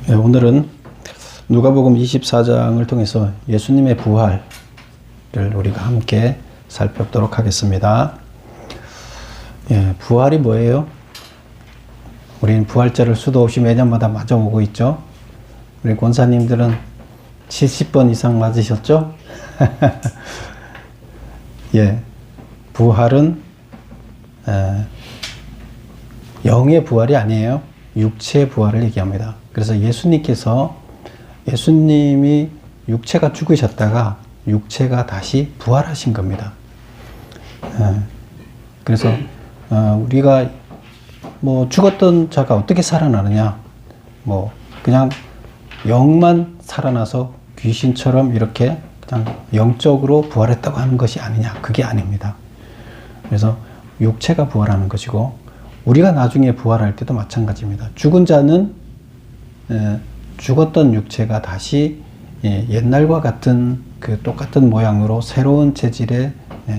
네, 오늘은 누가복음 24장을 통해서 예수님의 부활을 우리가 함께 살펴보도록 하겠습니다. 예, 부활이 뭐예요? 우리는 부활절을 수도 없이 매년마다 맞아오고 있죠. 우리 권사님들은 70번 이상 맞으셨죠? 예, 부활은 영의 부활이 아니에요. 육체의 부활을 얘기합니다. 그래서 예수님이 육체가 죽으셨다가 육체가 다시 부활하신 겁니다. 그래서 우리가 뭐 죽었던 자가 어떻게 살아나느냐, 뭐 그냥 영만 살아나서 귀신처럼 이렇게 그냥 영적으로 부활했다고 하는 것이 아니냐, 그게 아닙니다. 그래서 육체가 부활하는 것이고 우리가 나중에 부활할 때도 마찬가지입니다. 죽은 자는 죽었던 육체가 다시 옛날과 같은 그 똑같은 모양으로 새로운 체질의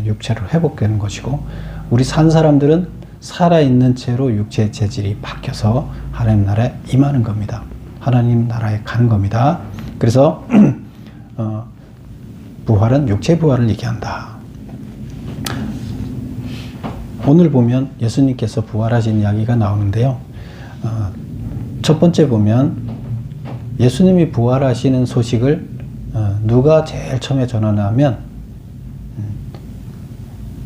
육체를 회복되는 것이고, 우리 산 사람들은 살아있는 채로 육체의 체질이 바뀌어서 하나님 나라에 임하는 겁니다. 하나님 나라에 가는 겁니다. 그래서 부활은 육체의 부활을 얘기한다. 오늘 보면 예수님께서 부활하신 이야기가 나오는데요. 첫 번째 보면 예수님이 부활하시는 소식을 누가 제일 처음에 전하냐면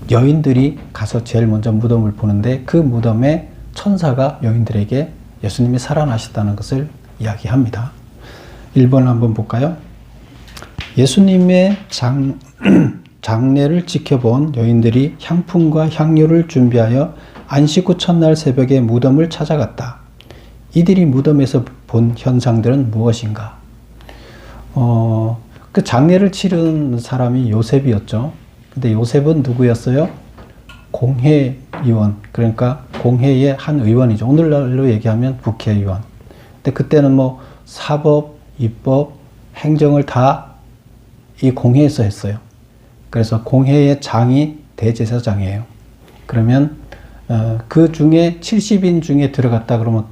여인들이 가서 제일 먼저 무덤을 보는데, 그 무덤에 천사가 여인들에게 예수님이 살아나셨다는 것을 이야기합니다. 1번 한번 볼까요? 예수님의 장례를 지켜본 여인들이 향품과 향료를 준비하여 안식 후 첫날 새벽에 무덤을 찾아갔다. 이들이 무덤에서 본 현상들은 무엇인가? 그 장례를 치른 사람이 요셉이었죠. 근데 요셉은 누구였어요? 공회의원, 그러니까 공회의 한 의원이죠. 오늘날로 얘기하면 국회의원. 근데 그때는 뭐 사법, 입법, 행정을 다 이 공회에서 했어요. 그래서 공회의 장이 대제사장이에요. 그러면 그 중에 70인 중에 들어갔다 그러면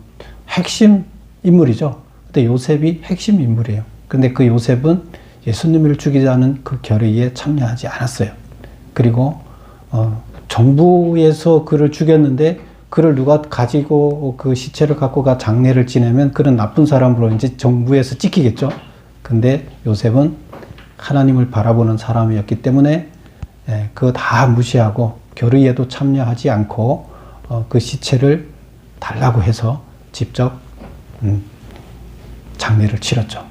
핵심 인물이죠. 근데 요셉이 핵심 인물이에요. 근데 그 요셉은 예수님을 죽이자는 그 결의에 참여하지 않았어요. 그리고 정부에서 그를 죽였는데, 그를 누가 가지고 그 시체를 갖고 가 장례를 지내면 그런 나쁜 사람으로 이제 정부에서 찍히겠죠. 근데 요셉은 하나님을 바라보는 사람이었기 때문에 그거 다 무시하고 결의에도 참여하지 않고 그 시체를 달라고 해서 직접 장례를 치렀죠.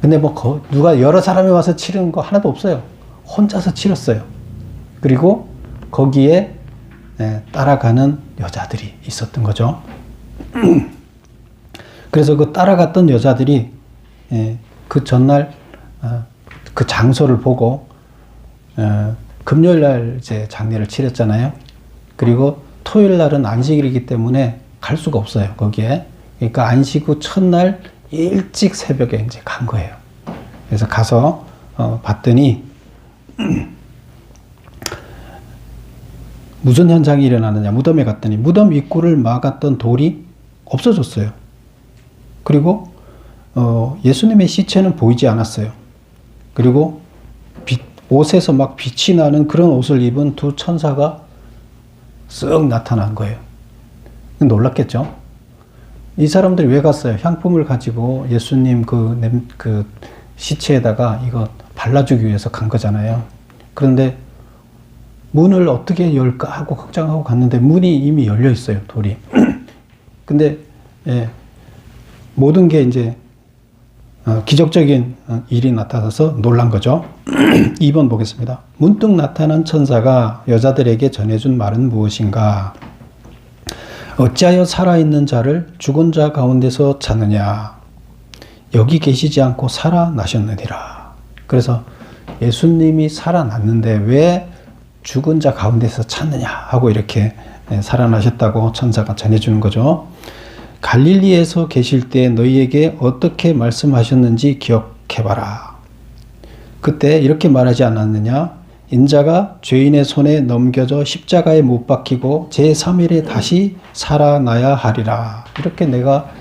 근데 뭐 누가 여러 사람이 와서 치르는 거 하나도 없어요. 혼자서 치렀어요. 그리고 거기에 따라가는 여자들이 있었던 거죠. 그래서 그 따라갔던 여자들이 그 전날 그 장소를 보고 금요일 날 이제 장례를 치렀잖아요. 그리고 토요일 날은 안식일이기 때문에 갈 수가 없어요, 거기에. 그러니까 안식 후 첫날 일찍 새벽에 이제 간 거예요. 그래서 가서 봤더니 무슨 현상이 일어나느냐, 무덤에 갔더니 무덤 입구를 막았던 돌이 없어졌어요. 그리고 예수님의 시체는 보이지 않았어요. 그리고 옷에서 막 빛이 나는 그런 옷을 입은 두 천사가 쓱 나타난 거예요. 놀랐겠죠? 이 사람들이 왜 갔어요? 향품을 가지고 예수님 그 시체에다가 이거 발라주기 위해서 간 거잖아요. 그런데 문을 어떻게 열까 하고 걱정하고 갔는데 문이 이미 열려 있어요, 돌이. 근데 모든 게 이제 기적적인 일이 나타나서 놀란 거죠. 2번 보겠습니다. 문득 나타난 천사가 여자들에게 전해준 말은 무엇인가? 어찌하여 살아있는 자를 죽은 자 가운데서 찾느냐? 여기 계시지 않고 살아나셨느니라. 그래서 예수님이 살아났는데 왜 죽은 자 가운데서 찾느냐 하고 이렇게 살아나셨다고 천사가 전해주는 거죠. 갈릴리에서 계실 때 너희에게 어떻게 말씀하셨는지 기억해봐라. 그때 이렇게 말하지 않았느냐? 인자가 죄인의 손에 넘겨져 십자가에 못 박히고 제3일에 다시 살아나야 하리라. 이렇게 내가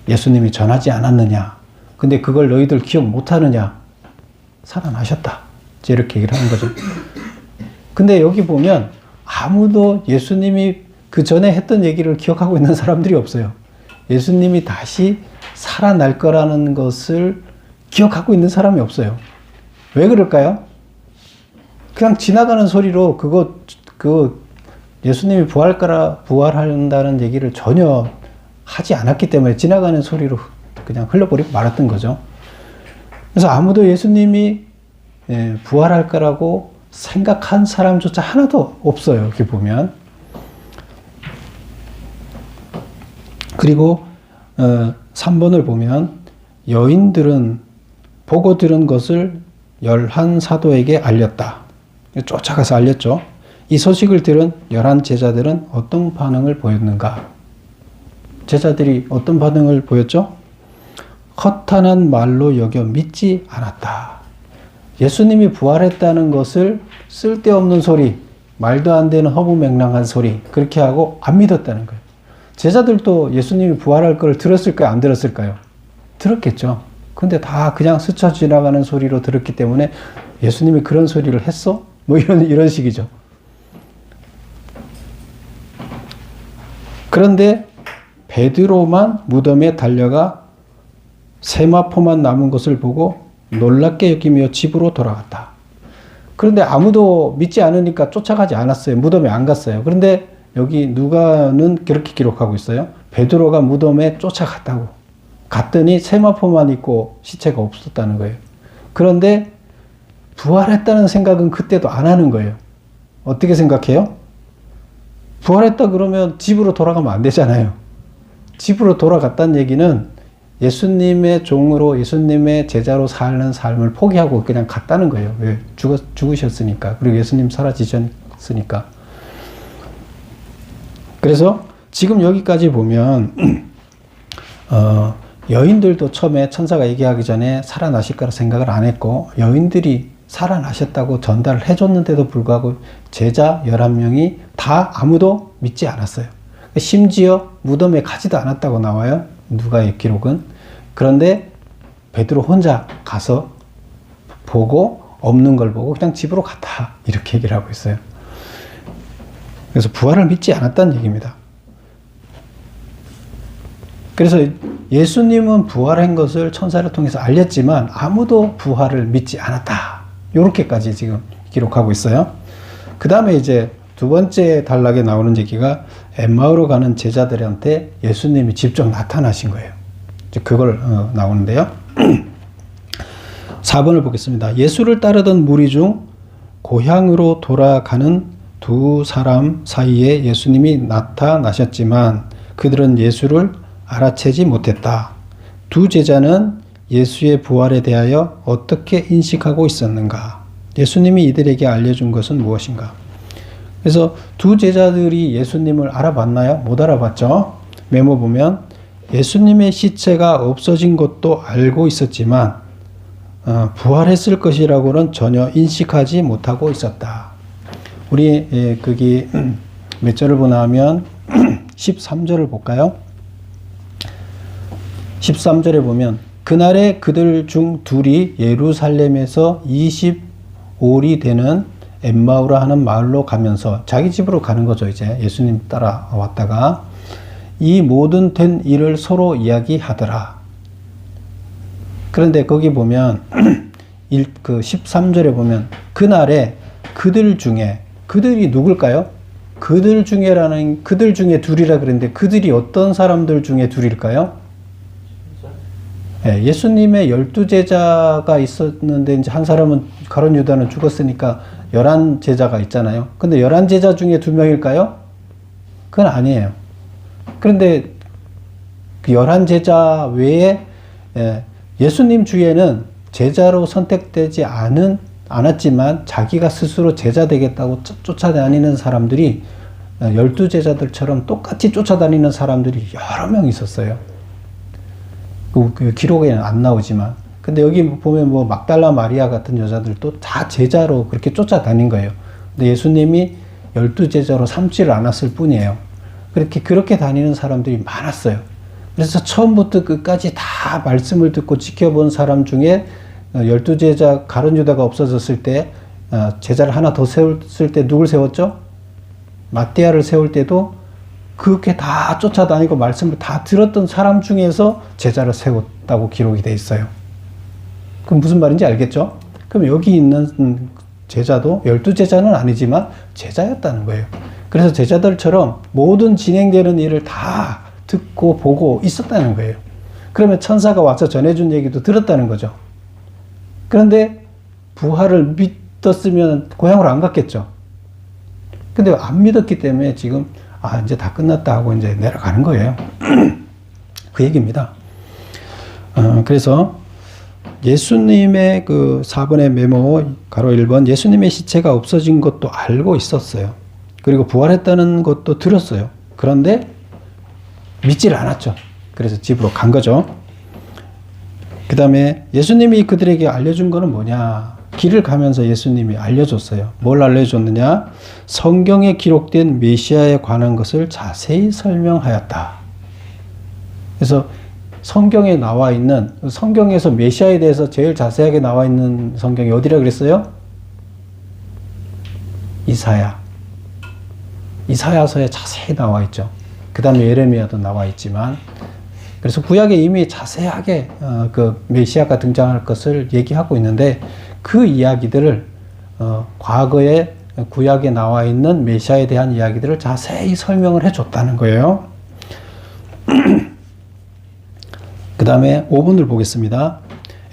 예수님이 전하지 않았느냐? 근데 그걸 너희들 기억 못하느냐? 살아나셨다. 이렇게 얘기를 하는 거죠. 근데 여기 보면 아무도 예수님이 그 전에 했던 얘기를 기억하고 있는 사람들이 없어요. 예수님이 다시 살아날 거라는 것을 기억하고 있는 사람이 없어요. 왜 그럴까요? 그냥 지나가는 소리로 예수님이 부활한다는 얘기를 전혀 하지 않았기 때문에 지나가는 소리로 그냥 흘러버리고 말았던 거죠. 그래서 아무도 예수님이 부활할 거라고 생각한 사람조차 하나도 없어요. 이렇게 보면. 그리고 3번을 보면 여인들은 보고 들은 것을 11사도에게 알렸다. 쫓아가서 알렸죠. 이 소식을 들은 11 제자들은 어떤 반응을 보였는가? 제자들이 어떤 반응을 보였죠? 허탄한 말로 여겨 믿지 않았다. 예수님이 부활했다는 것을 쓸데없는 소리, 말도 안 되는 허무맹랑한 소리, 그렇게 하고 안 믿었다는 거예요. 제자들도 예수님이 부활할 걸 들었을까요? 안 들었을까요? 들었겠죠. 근데 다 그냥 스쳐 지나가는 소리로 들었기 때문에 예수님이 그런 소리를 했어? 뭐 이런 식이죠. 그런데 베드로만 무덤에 달려가 세마포만 남은 것을 보고 놀랍게 여기며 집으로 돌아갔다. 그런데 아무도 믿지 않으니까 쫓아가지 않았어요. 무덤에 안 갔어요. 그런데 여기 누가는 그렇게 기록하고 있어요. 베드로가 무덤에 쫓아갔다고. 갔더니 세마포만 있고 시체가 없었다는 거예요. 그런데 부활했다는 생각은 그때도 안 하는 거예요. 어떻게 생각해요? 부활했다 그러면 집으로 돌아가면 안 되잖아요. 집으로 돌아갔다는 얘기는 예수님의 종으로 예수님의 제자로 사는 삶을 포기하고 그냥 갔다는 거예요. 왜? 죽으셨으니까. 그리고 예수님 사라지셨으니까. 그래서 지금 여기까지 보면 여인들도 처음에 천사가 얘기하기 전에 살아나실 거라 생각을 안 했고 여인들이 살아나셨다고 전달을 해줬는데도 불구하고 제자 11명이 다 아무도 믿지 않았어요. 심지어 무덤에 가지도 않았다고 나와요. 누가의 기록은. 그런데 베드로 혼자 가서 보고 없는 걸 보고 그냥 집으로 갔다. 이렇게 얘기를 하고 있어요. 그래서 부활을 믿지 않았다는 얘기입니다. 그래서 예수님은 부활한 것을 천사를 통해서 알렸지만 아무도 부활을 믿지 않았다. 이렇게까지 지금 기록하고 있어요. 그 다음에 이제 두 번째 단락에 나오는 얘기가 엠마오로 가는 제자들한테 예수님이 직접 나타나신 거예요. 이제 그걸 나오는데요. 4번을 보겠습니다. 예수를 따르던 무리 중 고향으로 돌아가는 두 사람 사이에 예수님이 나타나셨지만 그들은 예수를 알아채지 못했다. 두 제자는 예수의 부활에 대하여 어떻게 인식하고 있었는가? 예수님이 이들에게 알려준 것은 무엇인가? 그래서 두 제자들이 예수님을 알아봤나요? 못 알아봤죠? 메모 보면 예수님의 시체가 없어진 것도 알고 있었지만 부활했을 것이라고는 전혀 인식하지 못하고 있었다. 우리 거기 몇 절을 보나 하면 13절을 볼까요? 13절에 보면 그날에 그들 중 둘이 예루살렘에서 20올이 되는 엠마오라 하는 마을로 가면서 자기 집으로 가는 거죠. 이제 예수님 따라왔다가 이 모든 된 일을 서로 이야기하더라. 그런데 거기 보면 그 13절에 보면 그날에 그들 중에 그들이 누굴까요? 그들 중에 둘이라 그랬는데 그들이 어떤 사람들 중에 둘일까요? 네, 예수님의 12제자가 있었는데 이제 한 사람은 가룟 유다는 죽었으니까 11제자가 있잖아요. 근데 11제자 중에 2명일까요? 그건 아니에요. 그런데 그 11제자 외에 예수님 주위에는 제자로 선택되지 않았지만 자기가 스스로 제자 되겠다고 쫓아다니는 사람들이 12제자들처럼 똑같이 쫓아다니는 사람들이 여러 명 있었어요. 그 기록에는 안 나오지만. 근데 여기 보면 뭐 막달라 마리아 같은 여자들도 다 제자로 그렇게 쫓아다닌 거예요. 근데 예수님이 12제자로 삼지를 않았을 뿐이에요. 그렇게 다니는 사람들이 많았어요. 그래서 처음부터 끝까지 다 말씀을 듣고 지켜본 사람 중에 12제자 가룟 유다가 없어졌을 때 제자를 하나 더 세웠을 때 누굴 세웠죠? 마띠아를 세울 때도 그렇게 다 쫓아다니고 말씀을 다 들었던 사람 중에서 제자를 세웠다고 기록이 돼 있어요. 그럼 무슨 말인지 알겠죠? 그럼 여기 있는 제자도 12제자는 아니지만 제자였다는 거예요. 그래서 제자들처럼 모든 진행되는 일을 다 듣고 보고 있었다는 거예요. 그러면 천사가 와서 전해준 얘기도 들었다는 거죠. 그런데 부활을 믿었으면 고향으로 안 갔겠죠. 근데 안 믿었기 때문에 지금 이제 다 끝났다 하고 이제 내려가는 거예요. 그 얘기입니다. 그래서 예수님의 그 4번의 메모 가로 1번 예수님의 시체가 없어진 것도 알고 있었어요. 그리고 부활했다는 것도 들었어요. 그런데 믿지를 않았죠. 그래서 집으로 간 거죠. 그 다음에 예수님이 그들에게 알려준 거는 뭐냐? 길을 가면서 예수님이 알려줬어요. 뭘 알려줬느냐? 성경에 기록된 메시아에 관한 것을 자세히 설명하였다. 그래서 성경에 나와 있는, 성경에서 메시아에 대해서 제일 자세하게 나와 있는 성경이 어디라 그랬어요? 이사야서에 자세히 나와 있죠. 그 다음에 예레미야도 나와 있지만, 그래서 구약에 이미 자세하게 그 메시아가 등장할 것을 얘기하고 있는데 그 이야기들을 과거에 구약에 나와 있는 메시아에 대한 이야기들을 자세히 설명을 해줬다는 거예요. 그 다음에 5분을 보겠습니다.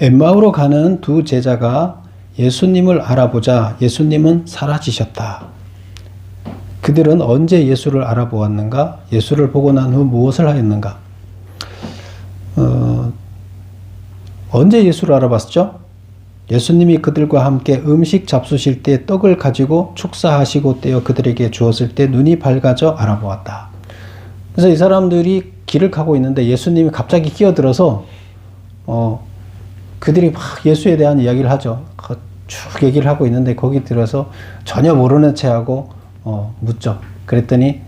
엠마오로 가는 두 제자가 예수님을 알아보자 예수님은 사라지셨다. 그들은 언제 예수를 알아보았는가? 예수를 보고 난 후 무엇을 하였는가? 언제 예수를 알아봤죠? 예수님이 그들과 함께 음식 잡수실 때 떡을 가지고 축사하시고 떼어 그들에게 주었을 때 눈이 밝아져 알아보았다. 그래서 이 사람들이 길을 가고 있는데 예수님이 갑자기 끼어들어서 그들이 막 예수에 대한 이야기를 하죠. 쭉 얘기를 하고 있는데 거기 들어서 전혀 모르는 채하고 묻죠. 그랬더니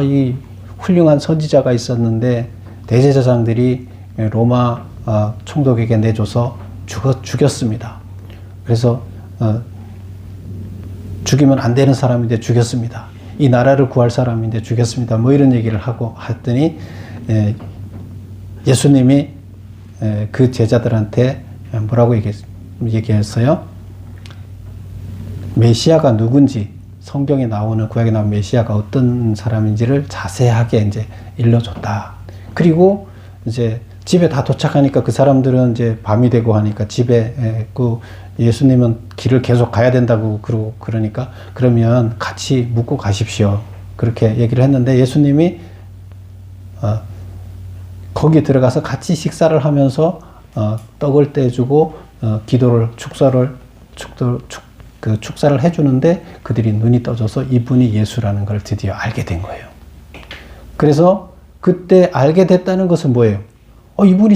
이 훌륭한 선지자가 있었는데 대제사장들이 로마 총독에게 내줘서 죽였습니다. 그래서 죽이면 안 되는 사람인데 죽였습니다. 이 나라를 구할 사람인데 죽였습니다. 뭐 이런 얘기를 하고 했더니 예수님이 그 제자들한테 뭐라고 얘기했어요? 메시아가 누군지, 성경에 나오는, 구약에 나오는 메시아가 어떤 사람인지를 자세하게 이제 일러줬다. 그리고 이제 집에 다 도착하니까 그 사람들은 이제 밤이 되고 하니까 집에 그 예수님은 길을 계속 가야 된다고 그러니까 그러면 같이 묵고 가십시오. 그렇게 얘기를 했는데 예수님이 거기 들어가서 같이 식사를 하면서 떡을 떼주고 축사를 해주는데 그들이 눈이 떠져서 이분이 예수라는 걸 드디어 알게 된 거예요. 그래서 그때 알게 됐다는 것은 뭐예요? 이분이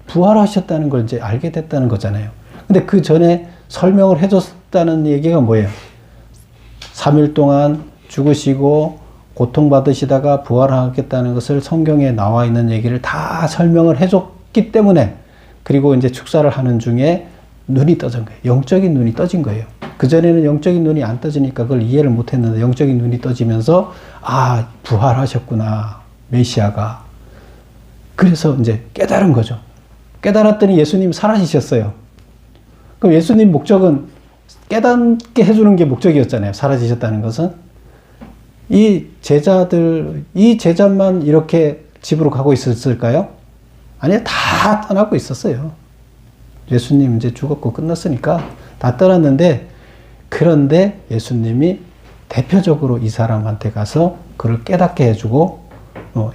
부활하셨다는 걸 이제 알게 됐다는 거잖아요. 근데 그 전에 설명을 해줬다는 얘기가 뭐예요? 3일 동안 죽으시고 고통받으시다가 부활하겠다는 것을 성경에 나와 있는 얘기를 다 설명을 해줬기 때문에, 그리고 이제 축사를 하는 중에 눈이 떠진 거예요. 영적인 눈이 떠진 거예요. 그전에는 영적인 눈이 안 떠지니까 그걸 이해를 못 했는데 영적인 눈이 떠지면서 부활하셨구나, 메시아가. 그래서 이제 깨달은 거죠. 깨달았더니 예수님 사라지셨어요. 그럼 예수님 목적은 깨닫게 해주는 게 목적이었잖아요. 사라지셨다는 것은. 이 제자만 이렇게 집으로 가고 있었을까요? 아니요, 다 떠나고 있었어요. 예수님 이제 죽었고 끝났으니까 다 떠났는데, 그런데 예수님이 대표적으로 이 사람한테 가서 그를 깨닫게 해주고,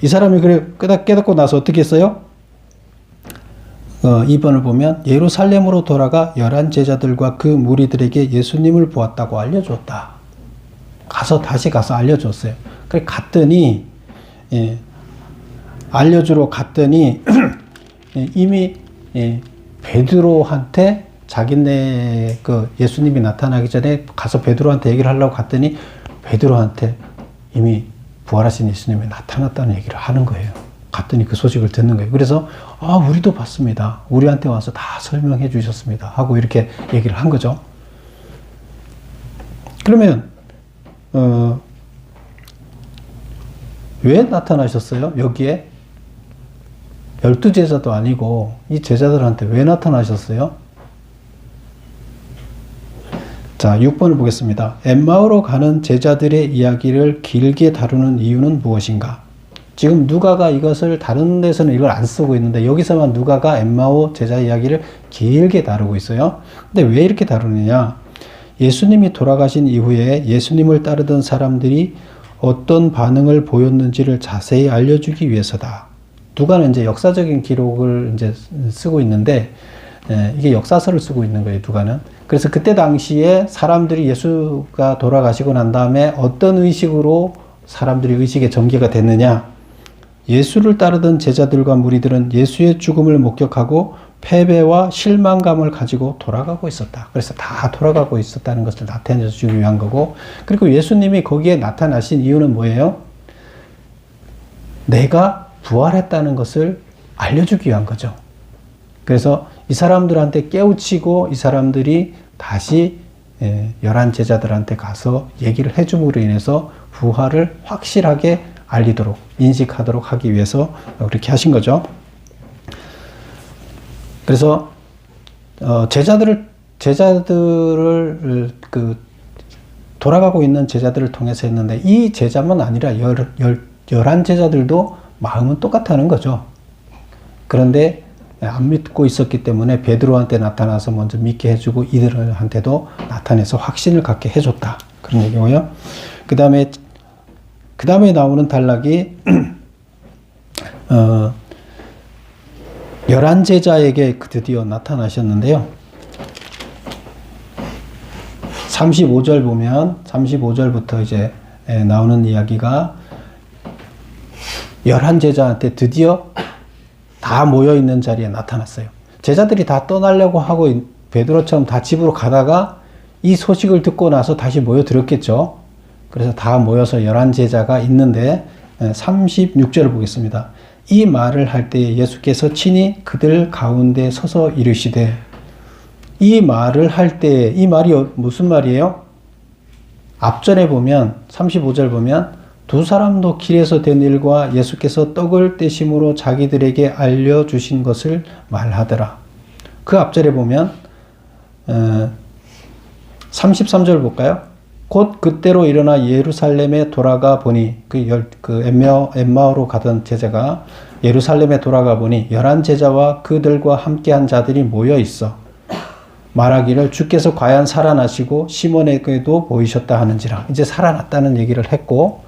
이 사람이 그래 깨닫고 나서 어떻게 했어요? 2번을 보면 예루살렘으로 돌아가 11 제자들과 그 무리들에게 예수님을 보았다고 알려줬다. 다시 가서 알려줬어요. 그래 갔더니 알려주러 갔더니 이미 베드로한테 자기네 예수님이 나타나기 전에 가서 베드로한테 얘기를 하려고 갔더니 베드로한테 이미 부활하신 예수님이 나타났다는 얘기를 하는 거예요. 갔더니 그 소식을 듣는 거예요. 그래서 우리도 봤습니다. 우리한테 와서 다 설명해 주셨습니다. 하고 이렇게 얘기를 한 거죠. 그러면 왜 나타나셨어요? 여기에 12제자도 아니고 이 제자들한테 왜 나타나셨어요? 자, 6번을 보겠습니다. 엠마오로 가는 제자들의 이야기를 길게 다루는 이유는 무엇인가? 지금 누가가 이것을 다른 데서는 이걸 안 쓰고 있는데 여기서만 누가가 엠마오 제자 이야기를 길게 다루고 있어요. 근데 왜 이렇게 다루느냐? 예수님이 돌아가신 이후에 예수님을 따르던 사람들이 어떤 반응을 보였는지를 자세히 알려주기 위해서다. 누가는 이제 역사적인 기록을 이제 쓰고 있는데, 이게 역사서를 쓰고 있는 거예요, 누가는. 그래서 그때 당시에 사람들이 예수가 돌아가시고 난 다음에 어떤 의식으로 사람들이 의식의 전개가 됐느냐. 예수를 따르던 제자들과 무리들은 예수의 죽음을 목격하고 패배와 실망감을 가지고 돌아가고 있었다. 그래서 다 돌아가고 있었다는 것을 나타내 주기 위한 거고, 그리고 예수님이 거기에 나타나신 이유는 뭐예요? 내가 부활했다는 것을 알려주기 위한 거죠. 그래서 이 사람들한테 깨우치고 이 사람들이 다시 11 제자들한테 가서 얘기를 해줌으로 인해서 부활을 확실하게 알리도록, 인식하도록 하기 위해서 그렇게 하신 거죠. 그래서 제자들을 돌아가고 있는 제자들을 통해서 했는데, 이 제자만 아니라 11 제자들도 마음은 똑같다는 거죠. 그런데 안 믿고 있었기 때문에 베드로한테 나타나서 먼저 믿게 해주고 이들한테도 나타내서 확신을 갖게 해줬다. 그런 얘기고요. 그 다음에 나오는 단락이 11 제자에게 드디어 나타나셨는데요. 35절 보면 35절부터 이제 나오는 이야기가 11 제자한테 드디어 다 모여있는 자리에 나타났어요. 제자들이 다 떠나려고 하고 베드로처럼 다 집으로 가다가 이 소식을 듣고 나서 다시 모여들었겠죠. 그래서 다 모여서 11 제자가 있는데 36절을 보겠습니다. 이 말을 할 때 예수께서 친히 그들 가운데 서서 이르시되, 이 말을 할 때 이 말이 무슨 말이에요? 앞전에 보면 35절 보면 두 사람도 길에서 된 일과 예수께서 떡을 떼심으로 자기들에게 알려주신 것을 말하더라. 그 앞절에 보면 33절 볼까요? 곧 그때로 일어나 예루살렘에 돌아가 보니 엠마오로 가던 제자가 예루살렘에 돌아가 보니 11 제자와 그들과 함께한 자들이 모여 있어 말하기를 주께서 과연 살아나시고 시몬에게도 보이셨다 하는지라. 이제 살아났다는 얘기를 했고,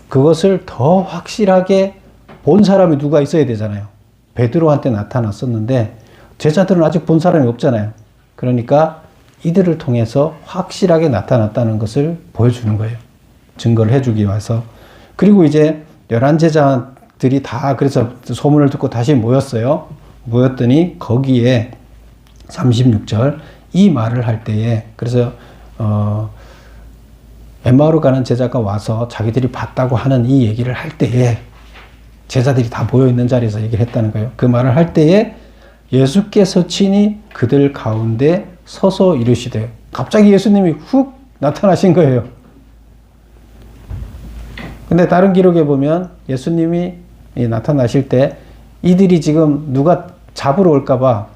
그것을 더 확실하게 본 사람이 누가 있어야 되잖아요. 베드로한테 나타났었는데 제자들은 아직 본 사람이 없잖아요. 그러니까 이들을 통해서 확실하게 나타났다는 것을 보여주는 거예요. 증거를 해주기 위해서. 그리고 이제 11 제자들이 다 그래서 소문을 듣고 다시 모였어요. 모였더니 거기에 36절 이 말을 할 때에, 그래서 엠마오로 가는 제자가 와서 자기들이 봤다고 하는 이 얘기를 할 때에 제자들이 다 모여있는 자리에서 얘기를 했다는 거예요. 그 말을 할 때에 예수께서 친히 그들 가운데 서서 이르시되, 갑자기 예수님이 훅 나타나신 거예요. 근데 다른 기록에 보면 예수님이 나타나실 때 이들이 지금 누가 잡으러 올까봐,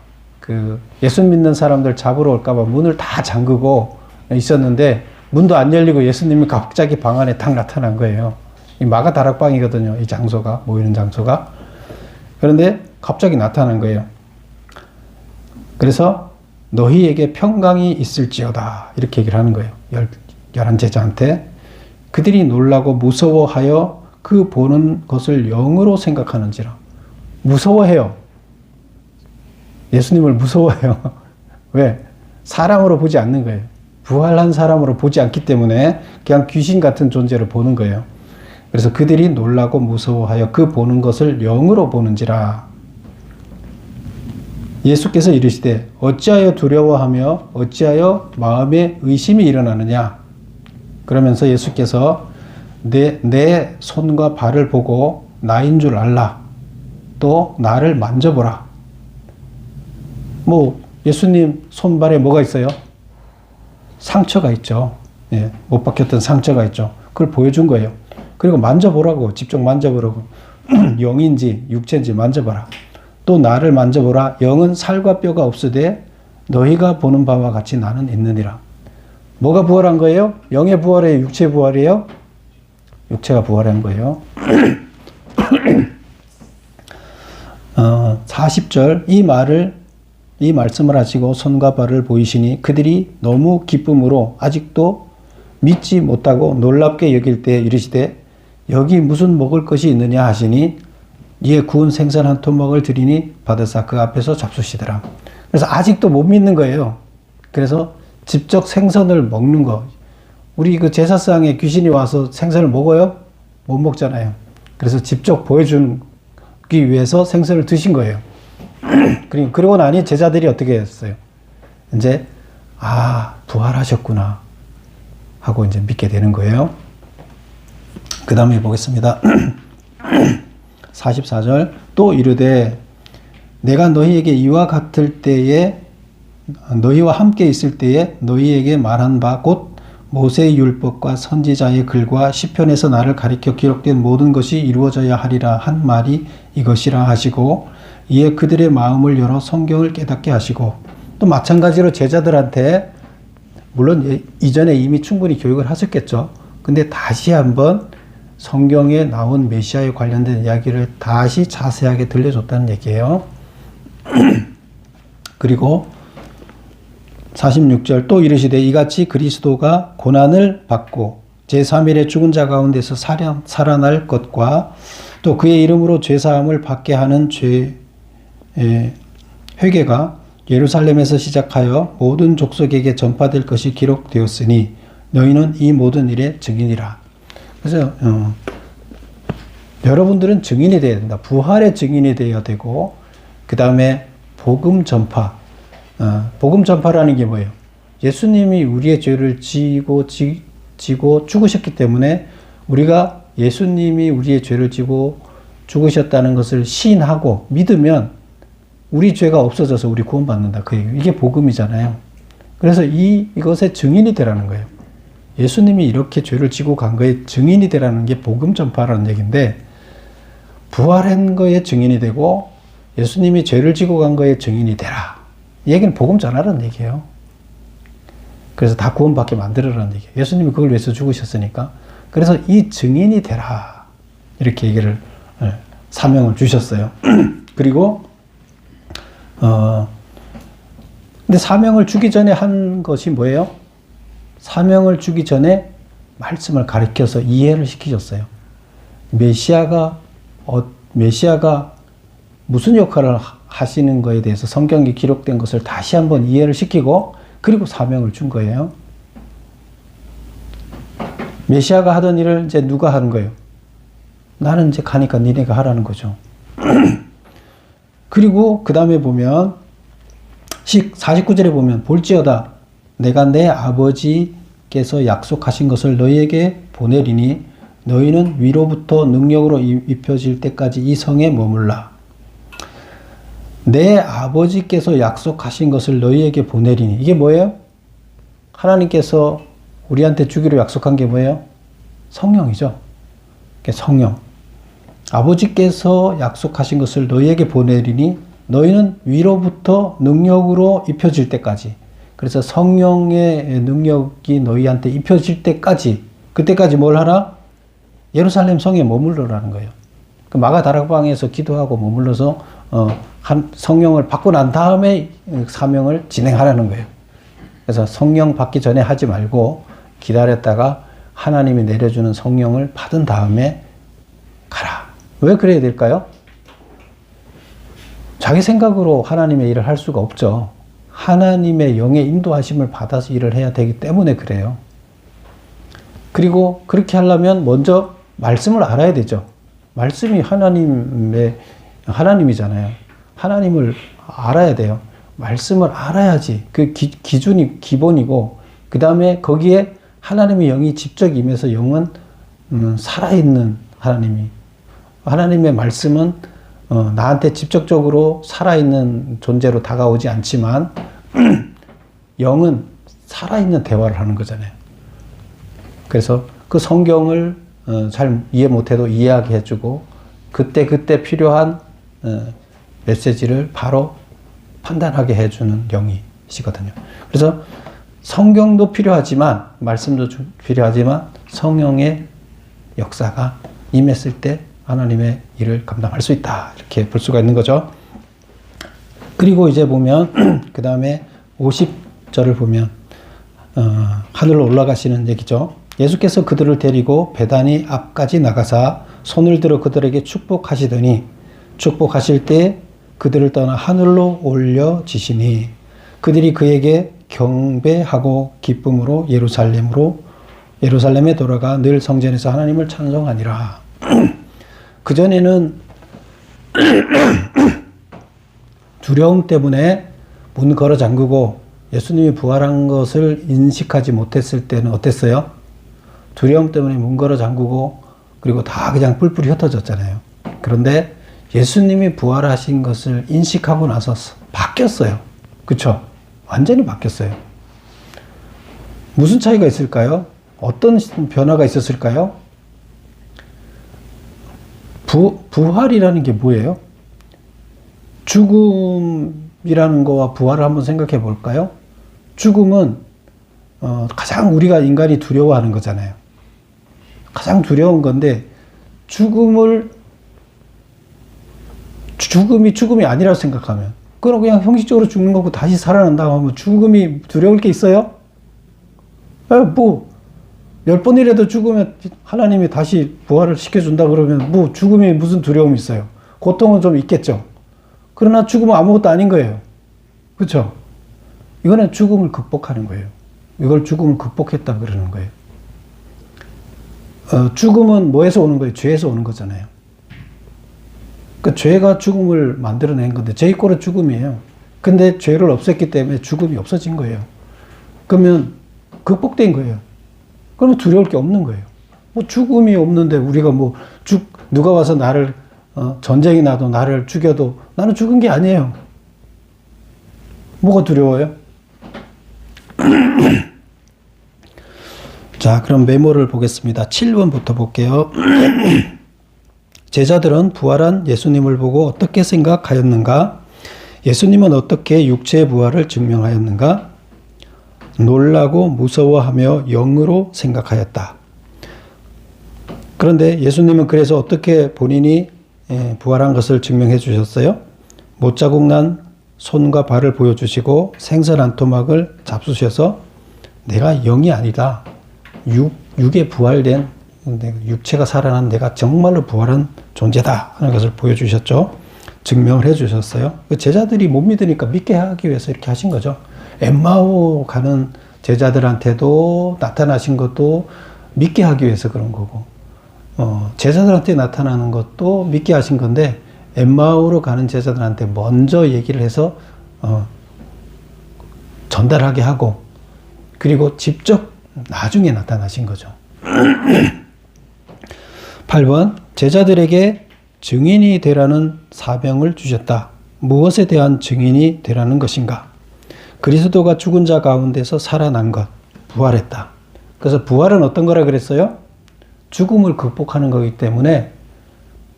예수 믿는 사람들 잡으러 올까봐 문을 다 잠그고 있었는데 문도 안 열리고 예수님이 갑자기 방 안에 딱 나타난 거예요. 이 마가 다락방이거든요. 이 장소가, 모이는 장소가. 그런데 갑자기 나타난 거예요. 그래서 너희에게 평강이 있을지어다. 이렇게 얘기를 하는 거예요. 11 제자한테. 그들이 놀라고 무서워하여 그 보는 것을 영으로 생각하는지라. 무서워해요. 예수님을 무서워해요. 왜? 사람으로 보지 않는 거예요. 부활한 사람으로 보지 않기 때문에 그냥 귀신 같은 존재를 보는 거예요. 그래서 그들이 놀라고 무서워하여 그 보는 것을 영으로 보는지라. 예수께서 이르시되 어찌하여 두려워하며 어찌하여 마음에 의심이 일어나느냐. 그러면서 예수께서 내 손과 발을 보고 나인 줄 알라. 또 나를 만져보라. 뭐 예수님 손발에 뭐가 있어요? 상처가 있죠. 예, 못 박혔던 상처가 있죠. 그걸 보여준 거예요. 그리고 만져보라고, 직접 만져보라고. 영인지 육체인지 만져봐라. 또 나를 만져보라. 영은 살과 뼈가 없으되 너희가 보는 바와 같이 나는 있느니라. 뭐가 부활한 거예요? 영의 부활이에요? 육체의 부활이에요? 육체가 부활한 거예요. 40절 이 말씀을 하시고 손과 발을 보이시니 그들이 너무 기쁨으로 아직도 믿지 못하고 놀랍게 여길 때 이르시되 여기 무슨 먹을 것이 있느냐 하시니 이에 구운 생선 한 토막을 드리니 받으사 그 앞에서 잡수시더라. 그래서 아직도 못 믿는 거예요. 그래서 직접 생선을 먹는 거. 우리 그 제사상에 귀신이 와서 생선을 먹어요? 못 먹잖아요. 그래서 직접 보여주기 위해서 생선을 드신 거예요. 그리고 나니 제자들이 어떻게 했어요? 이제 부활하셨구나 하고 이제 믿게 되는 거예요. 그 다음에 보겠습니다. 44절 또 이르되 내가 너희에게 이와 같을 때에 너희와 함께 있을 때에 너희에게 말한 바 곧 모세의 율법과 선지자의 글과 시편에서 나를 가리켜 기록된 모든 것이 이루어져야 하리라 한 말이 이것이라 하시고 이에 그들의 마음을 열어 성경을 깨닫게 하시고 또 마찬가지로 제자들한테 물론 이전에 이미 충분히 교육을 하셨겠죠. 근데 다시 한번 성경에 나온 메시아에 관련된 이야기를 다시 자세하게 들려줬다는 얘기예요. 그리고 46절 또 이르시되 이같이 그리스도가 고난을 받고 제3일에 죽은 자 가운데서 살아날 것과 또 그의 이름으로 죄사함을 받게 하는 회개가 예루살렘에서 시작하여 모든 족속에게 전파될 것이 기록되었으니 너희는 이 모든 일의 증인이라. 그래서 여러분들은 증인이 되어야 된다. 부활의 증인이 되어야 되고 그 다음에 복음 전파. 복음 전파라는 게 뭐예요? 예수님이 우리의 죄를 지고 죽으셨기 때문에 우리가 예수님이 우리의 죄를 지고 죽으셨다는 것을 시인하고 믿으면 우리 죄가 없어져서 우리 구원받는다. 그 얘기. 이게 복음이잖아요. 그래서 이것의 증인이 되라는 거예요. 예수님이 이렇게 죄를 지고 간 거에 증인이 되라는 게 복음 전파라는 얘기인데 부활한 거에 증인이 되고 예수님이 죄를 지고 간 거에 증인이 되라. 이 얘기는 복음 전하라는 얘기예요. 그래서 다 구원받게 만들어라는 얘기예요. 예수님이 그걸 위해서 죽으셨으니까. 그래서 이 증인이 되라. 이렇게 얘기를 사명을 주셨어요. 그리고 근데 사명을 주기 전에 한 것이 뭐예요? 사명을 주기 전에 말씀을 가르쳐서 이해를 시키셨어요. 메시아가 무슨 역할을 하시는 거에 대해서 성경에 기록된 것을 다시 한번 이해를 시키고 그리고 사명을 준 거예요. 메시아가 하던 일을 이제 누가 하는 거예요? 나는 이제 가니까 니네가 하라는 거죠. 그리고 그 다음에 보면 49절에 보면 볼지어다 내가 내 아버지께서 약속하신 것을 너희에게 보내리니 너희는 위로부터 능력으로 입혀질 때까지 이 성에 머물라. 내 아버지께서 약속하신 것을 너희에게 보내리니 이게 뭐예요? 하나님께서 우리한테 주기로 약속한 게 뭐예요? 성령이죠. 성령. 아버지께서 약속하신 것을 너희에게 보내리니 너희는 위로부터 능력으로 입혀질 때까지. 그래서 성령의 능력이 너희한테 입혀질 때까지 그때까지 뭘 하라? 예루살렘 성에 머물러라는 거예요. 그 마가 다락방에서 기도하고 머물러서 성령을 받고 난 다음에 사명을 진행하라는 거예요. 그래서 성령 받기 전에 하지 말고 기다렸다가 하나님이 내려주는 성령을 받은 다음에 가라. 왜 그래야 될까요? 자기 생각으로 하나님의 일을 할 수가 없죠. 하나님의 영의 인도하심을 받아서 일을 해야 되기 때문에 그래요. 그리고 그렇게 하려면 먼저 말씀을 알아야 되죠. 말씀이 하나님이잖아요. 하나님을 알아야 돼요. 말씀을 알아야지. 그 기준이 기본이고, 그 다음에 거기에 하나님의 영이 직접 임해서 영은 살아있는 하나님의 말씀은 나한테 직접적으로 살아있는 존재로 다가오지 않지만 영은 살아있는 대화를 하는 거잖아요. 그래서 그 성경을 잘 이해 못해도 이해하게 해주고 그때 필요한 메시지를 바로 판단하게 해주는 영이시거든요. 그래서 성경도 필요하지만 말씀도 필요하지만 성령의 역사가 임했을 때 하나님의 일을 감당할 수 있다. 이렇게 볼 수가 있는 거죠. 그리고 이제 보면 그 다음에 50절을 보면 하늘로 올라가시는 얘기죠. 예수께서 그들을 데리고 베다니 앞까지 나가사 손을 들어 그들에게 축복하시더니 축복하실 때 그들을 떠나 하늘로 올려지시니 그들이 그에게 경배하고 기쁨으로 예루살렘에 돌아가 늘 성전에서 하나님을 찬송하니라. 그전에는 두려움 때문에 문 걸어 잠그고 예수님이 부활한 것을 인식하지 못했을 때는 어땠어요? 두려움 때문에 문 걸어 잠그고 그리고 다 그냥 뿔뿔이 흩어졌잖아요. 그런데 예수님이 부활하신 것을 인식하고 나서 바뀌었어요. 그쵸? 완전히 바뀌었어요. 무슨 차이가 있을까요? 어떤 변화가 있었을까요? 부활이라는 게 뭐예요? 죽음이라는 거와 부활을 한번 생각해 볼까요? 죽음은 가장 우리가 인간이 두려워하는 거잖아요. 가장 두려운 건데 죽음이 죽음이 아니라고 생각하면 그럼 그냥 형식적으로 죽는 거고 다시 살아난다고 하면 죽음이 두려울 게 있어요? 뭐 10번이라도 죽으면 하나님이 다시 부활을 시켜준다 그러면 뭐 죽음이 무슨 두려움이 있어요? 고통은 좀 있겠죠. 그러나 죽음은 아무것도 아닌 거예요. 그렇죠? 이거는 죽음을 극복하는 거예요. 이걸 죽음을 극복했다 그러는 거예요. 죽음은 뭐에서 오는 거예요? 죄에서 오는 거잖아요. 그 죄가 죽음을 만들어낸 건데 죄의 꼴은 죽음이에요. 근데 죄를 없앴기 때문에 죽음이 없어진 거예요. 그러면 극복된 거예요. 그러면 두려울 게 없는 거예요. 뭐 죽음이 없는데 우리가 누가 와서 나를 전쟁이 나도 나를 죽여도 나는 죽은 게 아니에요. 뭐가 두려워요? 자, 그럼 메모를 보겠습니다. 7번부터 볼게요. 제자들은 부활한 예수님을 보고 어떻게 생각하였는가? 예수님은 어떻게 육체의 부활을 증명하였는가? 놀라고 무서워하며 영으로 생각하였다. 그런데 예수님은 그래서 어떻게 본인이 부활한 것을 증명해 주셨어요? 못자국 난 손과 발을 보여주시고 생선한 토막을 잡수셔서 내가 영이 아니다. 육에 부활된 육체가 살아난 내가 정말로 부활한 존재다 하는 것을 보여주셨죠. 증명을 해주셨어요. 제자들이 못 믿으니까 믿게 하기 위해서 이렇게 하신 거죠. 엠마오 가는 제자들한테도 나타나신 것도 믿게 하기 위해서 그런 거고 제자들한테 나타나는 것도 믿게 하신 건데 엠마오로 가는 제자들한테 먼저 얘기를 해서 전달하게 하고 그리고 직접 나중에 나타나신 거죠. 8번 제자들에게 증인이 되라는 사명을 주셨다. 무엇에 대한 증인이 되라는 것인가? 그리스도가 죽은 자 가운데서 살아난 것, 부활했다. 그래서 부활은 어떤 거라 그랬어요? 죽음을 극복하는 거기 때문에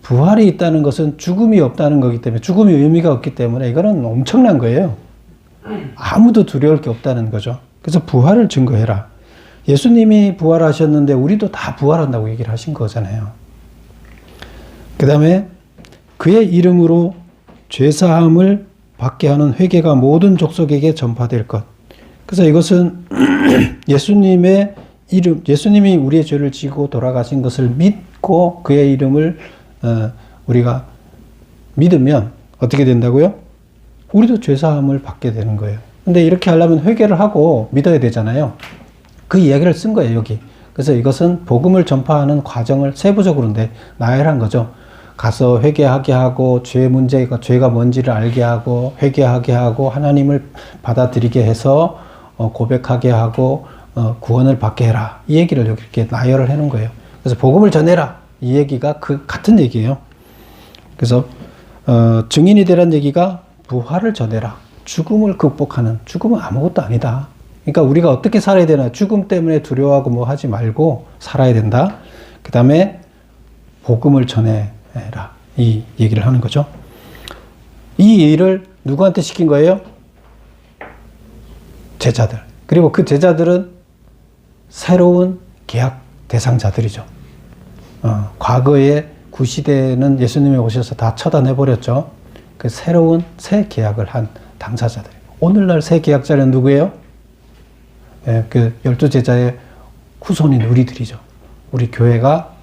부활이 있다는 것은 죽음이 없다는 거기 때문에 죽음이 의미가 없기 때문에 이거는 엄청난 거예요. 아무도 두려울 게 없다는 거죠. 그래서 부활을 증거해라. 예수님이 부활하셨는데 우리도 다 부활한다고 얘기를 하신 거잖아요. 그 다음에 그의 이름으로 죄사함을 받게 하는 회개가 모든 족속에게 전파될 것. 그래서 이것은 예수님의 이름, 예수님이 우리의 죄를 지고 돌아가신 것을 믿고 그의 이름을 우리가 믿으면 어떻게 된다고요? 우리도 죄사함을 받게 되는 거예요. 근데 이렇게 하려면 회개를 하고 믿어야 되잖아요. 그 이야기를 쓴 거예요, 여기. 그래서 이것은 복음을 전파하는 과정을 세부적으로 나열한 거죠. 가서 회개하게 하고 죄가 뭔지를 알게 하고 회개하게 하고 하나님을 받아들이게 해서 고백하게 하고 구원을 받게 해라. 이 얘기를 여기 이렇게 나열을 해놓은 거예요. 그래서 복음을 전해라. 이 얘기가 같은 얘기예요. 그래서 증인이 되란 얘기가 부활을 전해라. 죽음을 극복하는, 죽음은 아무것도 아니다. 그러니까 우리가 어떻게 살아야 되나, 죽음 때문에 두려워하고 뭐 하지 말고 살아야 된다. 그 다음에 복음을 전해라. 이 얘기를 하는 거죠. 이 일을 누구한테 시킨 거예요? 제자들. 그리고 그 제자들은 새로운 계약 대상자들이죠. 과거에 구시대는 예수님이 오셔서 다 처단해버렸죠. 그 새로운 새 계약을 한 당사자들. 오늘날 새 계약자는 누구예요? 그 12제자의 후손인 우리들이죠. 우리 교회가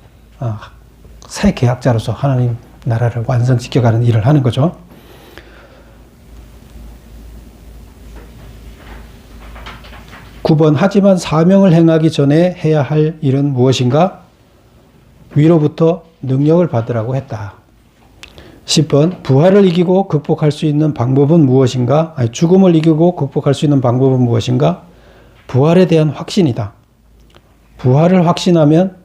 새 계약자로서 하나님 나라를 완성시켜가는 일을 하는 거죠. (9번) 하지만 사명을 행하기 전에 해야 할 일은 무엇인가? 위로부터 능력을 받으라고 했다. (10번) 부활을 이기고 극복할 수 있는 방법은 무엇인가? 죽음을 이기고 극복할 수 있는 방법은 무엇인가? 부활에 대한 확신이다. 부활을 확신하면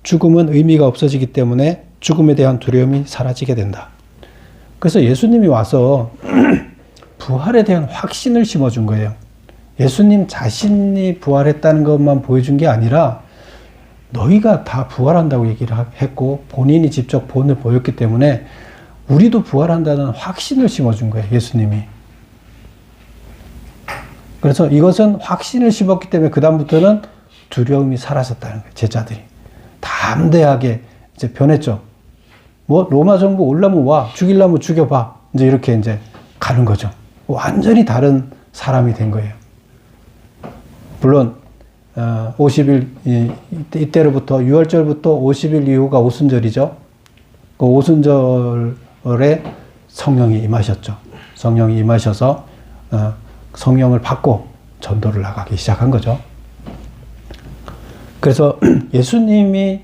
죽음은 의미가 없어지기 때문에 죽음에 대한 두려움이 사라지게 된다. 그래서 예수님이 와서 부활에 대한 확신을 심어준 거예요. 예수님 자신이 부활했다는 것만 보여준 게 아니라 너희가 다 부활한다고 얘기를 했고 본인이 직접 본을 보였기 때문에 우리도 부활한다는 확신을 심어준 거예요. 예수님이. 그래서 이것은 확신을 심었기 때문에 그 다음부터는 두려움이 사라졌다는 거예요. 제자들이. 담대하게 이제 변했죠. 뭐 로마 정부 올라면 와, 죽이려면 죽여봐. 이제 이렇게 이제 가는 거죠. 완전히 다른 사람이 된 거예요. 물론 50일 이때로부터 6월절부터 50일 이후가 오순절이죠. 그 오순절에 성령이 임하셨죠. 성령이 임하셔서 성령을 받고 전도를 나가기 시작한 거죠. 그래서 예수님이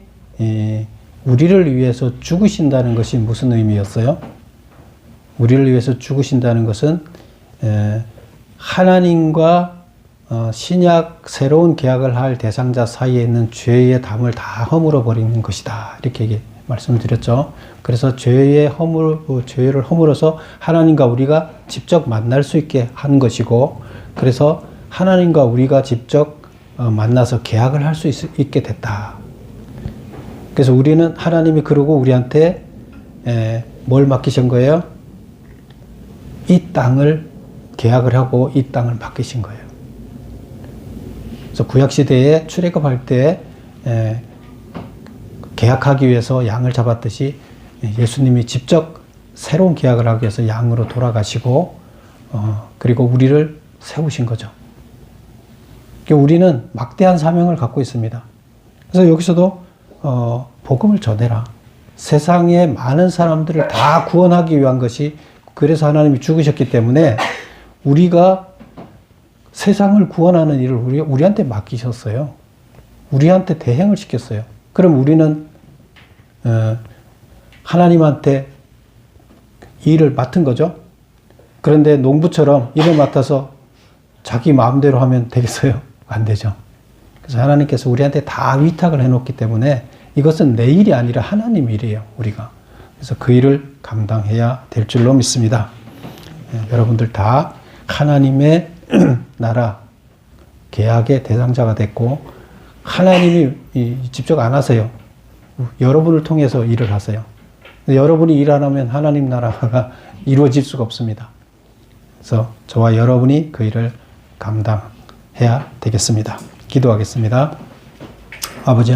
우리를 위해서 죽으신다는 것이 무슨 의미였어요? 우리를 위해서 죽으신다는 것은 하나님과 신약 새로운 계약을 할 대상자 사이에 있는 죄의 담을 다 허물어 버리는 것이다. 이렇게 말씀드렸죠. 그래서 죄를 허물어서 하나님과 우리가 직접 만날 수 있게 한 것이고, 그래서 하나님과 우리가 직접 만나서 계약을 할 수 있게 됐다. 그래서 우리는 하나님이 그러고 우리한테 뭘 맡기신 거예요? 이 땅을 계약을 하고 이 땅을 맡기신 거예요. 그래서 구약시대에 출애굽할 때 계약하기 위해서 양을 잡았듯이 예수님이 직접 새로운 계약을 하기 위해서 양으로 돌아가시고 그리고 우리를 세우신 거죠. 우리는 막대한 사명을 갖고 있습니다. 그래서 여기서도 복음을 전해라. 세상의 많은 사람들을 다 구원하기 위한 것이, 그래서 하나님이 죽으셨기 때문에 우리가 세상을 구원하는 일을 우리한테 맡기셨어요. 우리한테 대행을 시켰어요. 그럼 우리는 하나님한테 일을 맡은 거죠. 그런데 농부처럼 일을 맡아서 자기 마음대로 하면 되겠어요? 안 되죠. 그래서 하나님께서 우리한테 다 위탁을 해놓기 때문에 이것은 내 일이 아니라 하나님 일이에요. 우리가. 그래서 그 일을 감당해야 될 줄로 믿습니다. 여러분들 다 하나님의 나라 계약의 대상자가 됐고, 하나님이 직접 안 하세요. 여러분을 통해서 일을 하세요. 여러분이 일 안 하면 하나님 나라가 이루어질 수가 없습니다. 그래서 저와 여러분이 그 일을 감당해야 되겠습니다. 기도하겠습니다. 아버지